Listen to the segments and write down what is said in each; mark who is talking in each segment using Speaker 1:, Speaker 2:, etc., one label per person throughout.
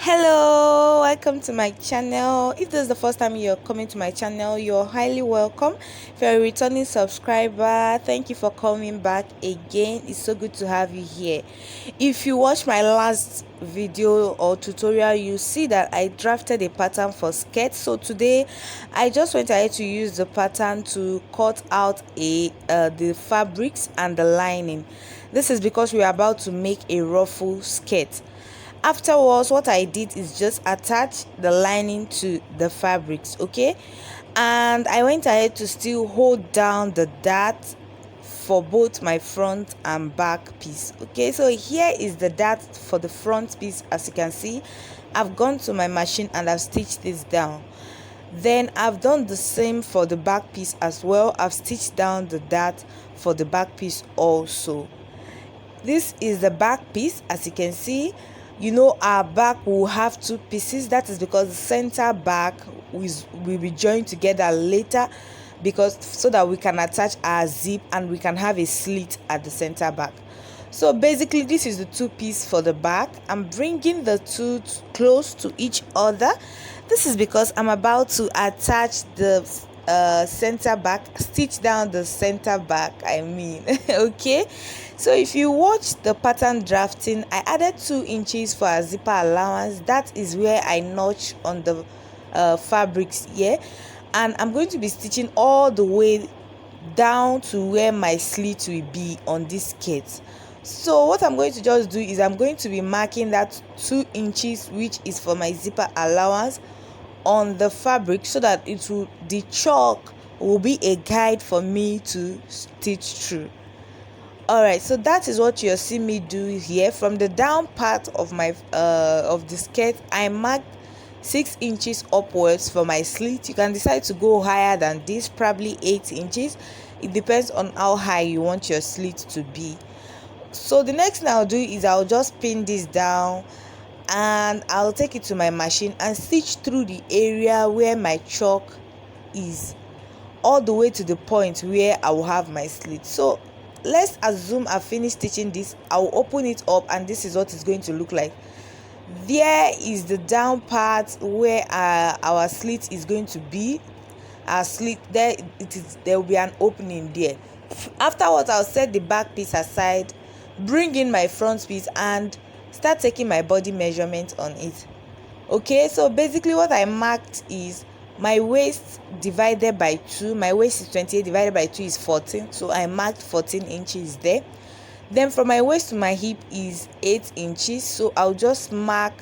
Speaker 1: Hello, welcome to my channel. If this is the first time you're coming to my channel, you're highly welcome. If you're a returning subscriber, thank you for coming back again. It's so good to have you here. If you watch my last video or tutorial, you see that I drafted a pattern for skirts. So today I just went ahead to use the pattern to cut out the fabrics and the lining. This is because we are about to make a ruffle skirt. Afterwards, what I did is just attach the lining to the fabrics, okay, and I went ahead to still hold down the dart for both my front and back piece. Okay, so here is the dart for the front piece. As you can see, I've gone to my machine and I've stitched this down. Then I've done the same for the back piece as well. I've stitched down the dart for the back piece also. This is the back piece. As you can see, our back will have two pieces. That is because the center back will be joined together later, because so that we can attach our zip and we can have a slit at the center back. So basically, this is the two piece for the back. I'm bringing the two close to each other. This is because I'm about to attach the center back, stitch down the center back, okay. So if you watch the pattern drafting, I added 2 inches for a zipper allowance. That is where I notch on the fabrics here, and I'm going to be stitching all the way down to where my slit will be on this skirt. So what I'm going to just do is I'm going to be marking that 2 inches, which is for my zipper allowance, on the fabric, so that the chalk will be a guide for me to stitch through. Alright, so that is what you're seeing me do here. From the down part of my of the skirt, I marked 6 inches upwards for my slit. You can decide to go higher than this, probably 8 inches. It depends on how high you want your slit to be. So the next thing I'll do is I'll just pin this down, and I'll take it to my machine and stitch through the area where my chalk is, all the way to the point where I will have my slit. So let's assume I've finished stitching this. I'll open it up, and this is what it's going to look like. There is the down part where our slit is going to be. Our slit, there will be an opening there. Afterwards, I'll set the back piece aside, bring in my front piece, and start taking my body measurement on it. Okay, so basically what I marked is my waist divided by 2. My waist is 28, divided by 2 is 14, so I marked 14 inches there. Then from my waist to my hip is 8 inches, so I'll just mark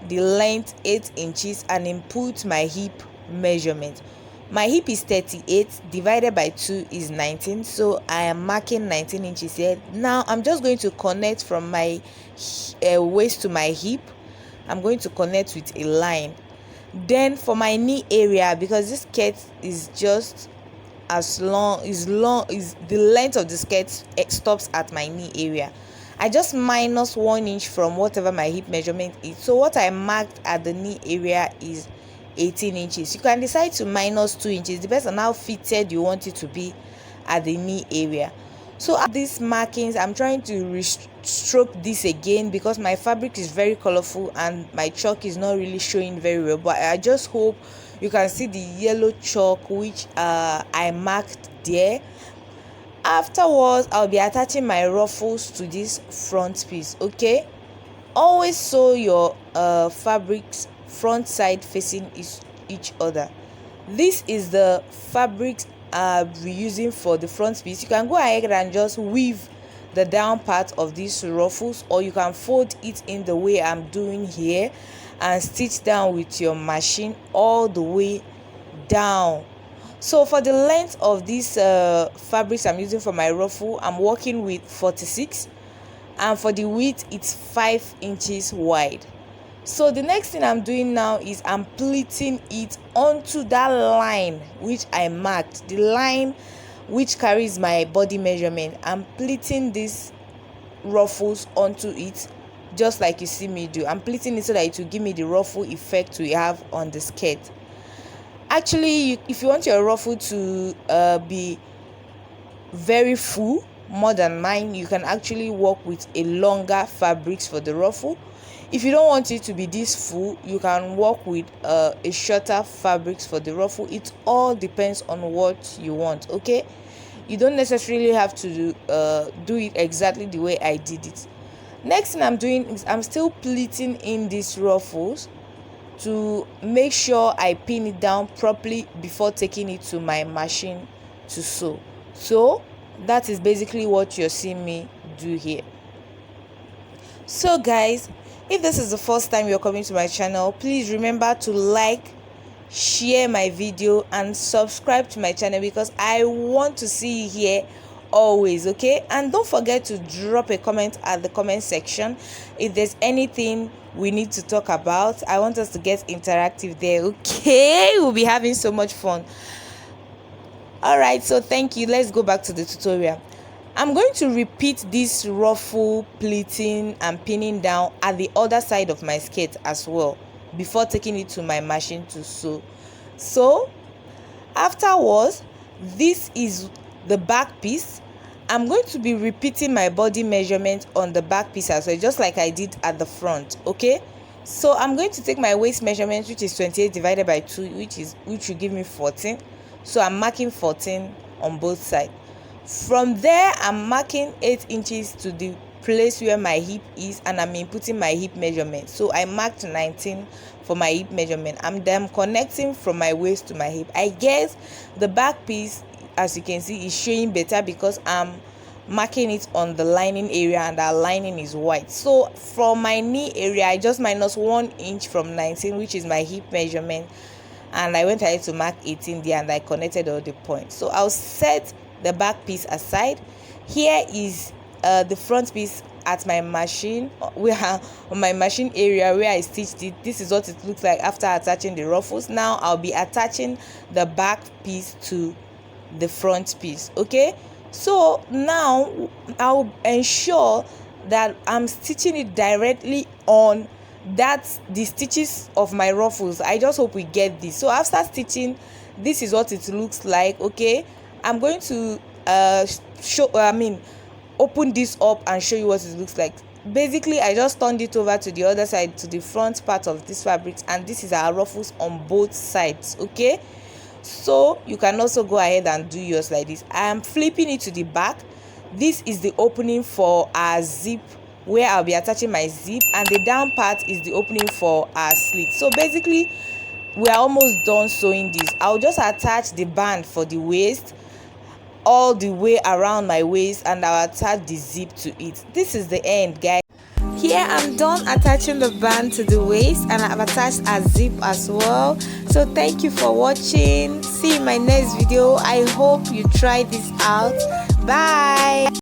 Speaker 1: the length 8 inches and input my hip measurement. My hip is 38, divided by 2 is 19, so I am marking 19 inches here. Now I'm just going to connect from my waist to my hip. I'm going to connect with a line. Then for my knee area, because this skirt is just as long is the length of the skirt stops at my knee area, I just minus 1 inch from whatever my hip measurement is. So what I marked at the knee area is 18 inches. You can decide to minus 2 inches, depends on how fitted you want it to be at the knee area. So at these markings, I'm trying to restroke this again, because my fabric is very colorful and my chalk is not really showing very well, but I just hope you can see the yellow chalk which I marked there. Afterwards, I'll be attaching my ruffles to this front piece. Okay, always sew your fabrics front side facing each other. This is the fabrics I'll be using for the front piece. You can go ahead and just weave the down part of these ruffles, or you can fold it in the way I'm doing here and stitch down with your machine all the way down. So for the length of these fabrics I'm using for my ruffle, I'm working with 46, and for the width it's 5 inches wide. So the next thing I'm doing now is I'm pleating it onto that line which I marked, the line which carries my body measurement. I'm pleating these ruffles onto it, just like you see me do. I'm pleating it so that it will give me the ruffle effect we have on the skirt. Actually, if you want your ruffle to be very full, more than mine, you can actually work with a longer fabrics for the ruffle. If you don't want it to be this full, you can work with a shorter fabrics for the ruffle. It all depends on what you want. Okay, you don't necessarily have to do it exactly the way I did it. Next thing I'm doing is I'm still pleating in these ruffles to make sure I pin it down properly before taking it to my machine to sew. So that is basically what you're seeing me do here. So guys, if this is the first time you're coming to my channel, please remember to like, share my video and subscribe to my channel, because I want to see you here always. Okay, and don't forget to drop a comment at the comment section if there's anything we need to talk about. I want us to get interactive there. Okay, we'll be having so much fun. All right, so thank you. Let's go back to the tutorial. I'm going to repeat this ruffle pleating and pinning down at the other side of my skirt as well before taking it to my machine to sew. So afterwards, this is the back piece. I'm going to be repeating my body measurement on the back piece as well, just like I did at the front. Okay, so I'm going to take my waist measurement, which is 28 divided by 2, which will give me 14. So I'm marking 14 on both sides. From there, I'm marking 8 inches to the place where my hip is, and I'm inputting my hip measurement. So I marked 19 for my hip measurement. I'm then connecting from my waist to my hip. I guess the back piece, as you can see, is showing better because I'm marking it on the lining area, and that lining is white. So from my knee area, I just minus 1 inch from 19, which is my hip measurement, and I went ahead to mark 18 there, and I connected all the points. So I'll set the back piece aside. Here is the front piece at my machine, where on my machine area where I stitched it. This is what it looks like after attaching the ruffles. Now I'll be attaching the back piece to the front piece. Okay, so now I'll ensure that I'm stitching it directly on the stitches of my ruffles. I just hope we get this. So after stitching, this is what it looks like. Okay, I'm going to open this up and show you what it looks like. Basically, I just turned it over to the other side, to the front part of this fabric, and this is our ruffles on both sides. Okay, so you can also go ahead and do yours like this. I am flipping it to the back. This is the opening for our zip, where I'll be attaching my zip, and the down part is the opening for our slit. So basically, we are almost done sewing this. I'll just attach the band for the waist all the way around my waist, and I'll attach the zip to it. This is the end, guys. Here I'm done attaching the band to the waist, and I've attached a zip as well. So thank you for watching. See you in my next video. I hope you try this out. Bye.